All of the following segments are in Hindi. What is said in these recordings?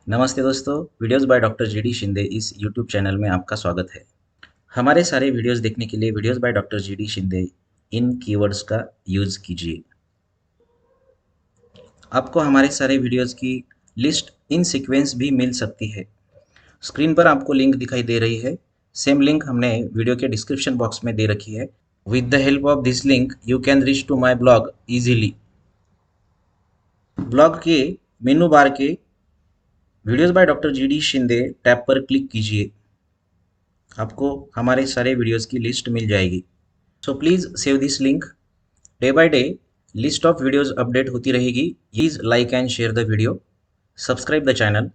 नमस्ते दोस्तों, videos by doctor GD Shinde इस यूट्यूब चैनल में आपका स्वागत है। हमारे सारे वीडियोज़ देखने के लिए videos by doctor GD Shinde in keywords का यूज़ कीजिए। आपको हमारे सारे वीडियोज़ की लिस्ट इन सीक्वेंस भी मिल सकती है। स्क्रीन पर आपको लिंक दिखाई दे रही है। सेम लिंक हमने वीडियो के डिस्क्रिप्शन बॉक्स में दे रखी है। With the help of this link you can reach to my blog easily. Blog के मेनू बार के videos by doctor GD Shinde tab पर क्लिक कीजिए। आपको हमारे सारे वीडियोस की लिस्ट मिल जाएगी। So please save this link. Day by day list of videos update होती रहेगी। Please like and share the video, subscribe the channel.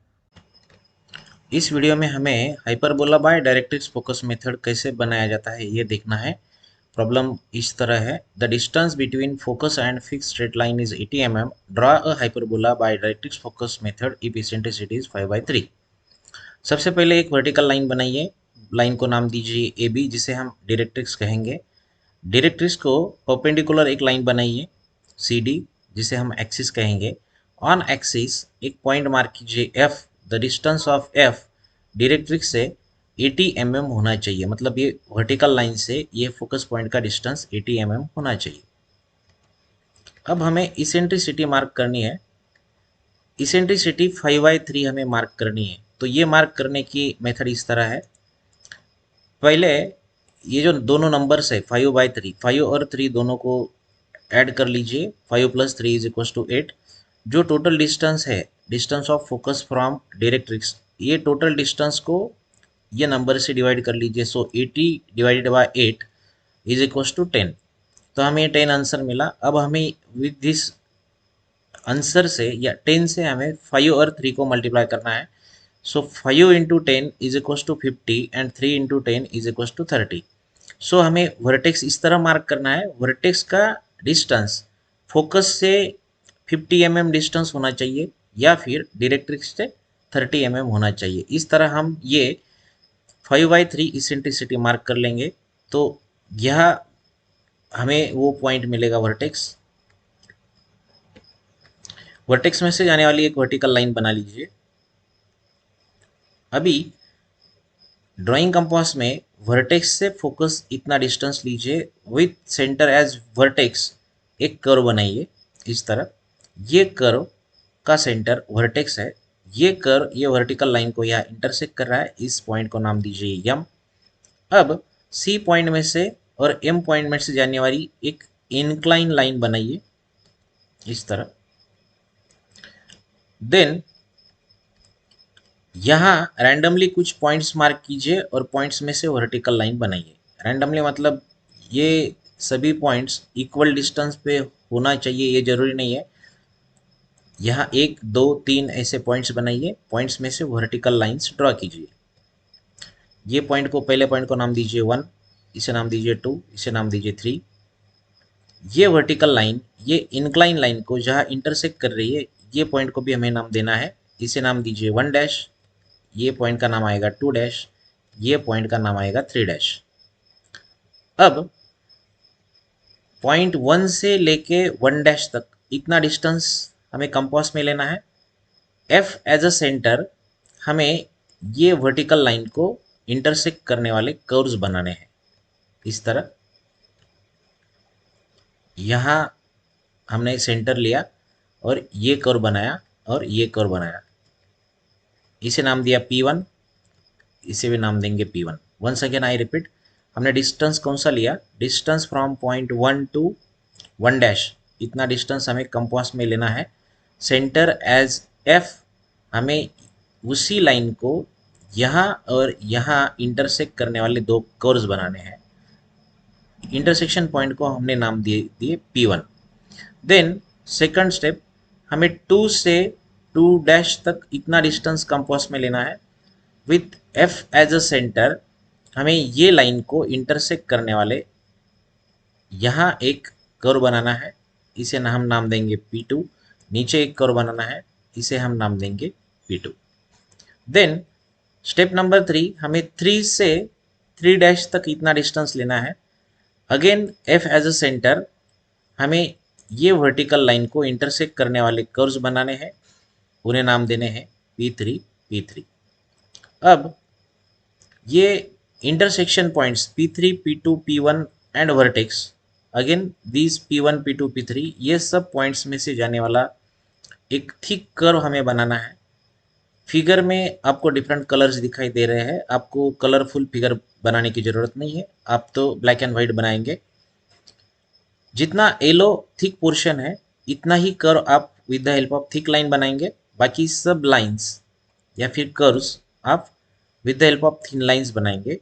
इस वीडियो में हमें hyperbola by directrix focus method कैसे बनाया जाता है ये देखना है। प्रॉब्लम इस तरह है, the distance between focus and fix straight line is 80 mm। Draw a hyperbola by directrix focus method if eccentricity is 5/3। सबसे पहले एक वर्टिकल लाइन बनाइए। लाइन को नाम दीजिए ए बी, जिसे हम डायरेक्ट्रिक्स कहेंगे। डायरेक्ट्रिक्स को परपेंडिकुलर एक लाइन बनाइए सी डी, जिसे हम एक्सिस कहेंगे। ऑन एक्सिस एक पॉइंट मार्क कीजिए F. The distance of F directrix से 80 mm होना चाहिए, मतलब ये वर्टिकल लाइन से ये फोकस पॉइंट का डिस्टेंस 80 mm होना चाहिए। अब हमें इसेंट्रिसिटी मार्क करनी है। इसेंट्रिसिटी 5/3 हमें मार्क करनी है। तो ये मार्क करने की मेथड इस तरह है। पहले ये जो दोनों नंबर्स है 5/3, 5 और 3 दोनों को ऐड कर लीजिए। 5 + 3 = 8। जो टोटल डिस्टेंस है, distance of focus from directrix, ये टोटल डिस्टेंस को ये नंबर से डिवाइड कर लीजिए। सो 80 / 8 = 10। तो हमें 10 आंसर मिला। अब हमें विद दिस आंसर से या 10 से हमें 5 और 3 को मल्टीप्लाई करना है। सो 5 × 10 = 50 एंड 3 × 10 = 30। सो हमें वर्टेक्स इस तरह मार्क करना है। वर्टेक्स का डिस्टेंस फोकस से 50 mm डिस्टेंस होना चाहिए, या फिर डायरेक्ट्रिक्स से 30 mm होना चाहिए। इस तरह हम ये 5/3 इसेंट्रिसिटी मार्क कर लेंगे। तो यह हमें वो पॉइंट मिलेगा वर्टेक्स। वर्टेक्स में से जाने वाली एक वर्टिकल लाइन बना लीजिए। अभी ड्राइंग कंपास में वर्टेक्स से फोकस इतना डिस्टेंस लीजिए। विथ सेंटर एज वर्टेक्स एक कर्व बनाइए इस तरह। ये कर्व का सेंटर वर्टेक्स है। ये कर्व ये वर्टिकल लाइन को यहाँ इंटरसेक्ट कर रहा है। इस पॉइंट को नाम दीजिए यम। अब सी पॉइंट में से और एम पॉइंट में से जाने वाली एक इंक्लाइन लाइन बनाइए इस तरह। देन यहाँ रैंडमली कुछ पॉइंट्स मार्क कीजिए और पॉइंट्स में से वर्टिकल लाइन बनाइए। रैंडमली मतलब ये सभी पॉइंट्स इक्वल डिस्टेंस पे होना चाहिए, ये जरूरी नहीं है। यहाँ 1 2 3 ऐसे पॉइंट्स बनाइए। पॉइंट्स में से वर्टिकल लाइंस ड्रॉ कीजिए। ये पॉइंट को पहले पॉइंट को नाम दीजिए 1, इसे नाम दीजिए 2, इसे नाम दीजिए 3। ये वर्टिकल लाइन ये इंक्लाइन लाइन को जहाँ इंटरसेक्ट कर रही है, ये पॉइंट को भी हमें नाम देना है। इसे नाम दीजिए 1 डैश। ये पॉइंट का नाम आएगा 2 डैश। ये पॉइंट का नाम आएगा 3 डैश। अब पॉइंट 1 से लेके 1 डैश तक इतना डिस्टेंस हमें कंपास में लेना है। एफ एज अ सेंटर हमें ये वर्टिकल लाइन को इंटरसेक्ट करने वाले कर्व्स बनाने हैं इस तरह। यहाँ हमने सेंटर लिया और ये कर्व बनाया और ये कर्व बनाया। इसे नाम दिया P1, इसे भी नाम देंगे P1। Once again I repeat, हमने डिस्टेंस कौन सा लिया? Distance from point 1 to 1 dash, इतना डिस्टेंस हमें कंपास में लेना है। सेंटर एज F, हमें उसी लाइन को यहाँ और यहाँ इंटरसेक्ट करने वाले दो कर्व्स बनाने हैं। इंटरसेक्शन पॉइंट को हमने नाम दिए P1। देन सेकंड स्टेप, हमें 2 से 2 डैश तक इतना डिस्टेंस कंपास में लेना है। With F as a centre हमें ये लाइन को इंटरसेक्ट करने वाले यहाँ एक कर्व बनाना है। इसे हम नाम देंगे P2। नीचे एक कर्व बनाना है, इसे हम नाम देंगे P2। देन स्टेप नंबर 3, हमें 3 से 3 डैश तक इतना डिस्टेंस लेना है। Again F as a centre हमें ये वर्टिकल लाइन को इंटरसेक्ट करने वाले कर्व्स बनाने हैं, उन्हें नाम देने हैं P3 P3। अब ये intersection points P3 P2 P1 and vertex, again these P1 P2 P3, ये सब पॉइंट्स में से जाने वाला एक थिक कर्व हमें बनाना है। फिगर में आपको डिफरेंट कलर्स दिखाई दे रहे हैं, आपको कलरफुल फिगर बनाने की ज़रूरत नहीं है, आप तो ब्लैक एंड वाइट बनाएंगे। जितना येलो थिक पोर्शन है इतना ही कर्व आप with the help of thick line बनाएंगे, बाकी सब लाइंस या फिर कर्व्स आप with the help of thin lines बनाएंगे।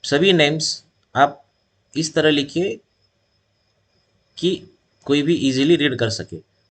सभी नेम्स आप इस तरह लिखिए कि कोई भी इजीली रीड कर सके।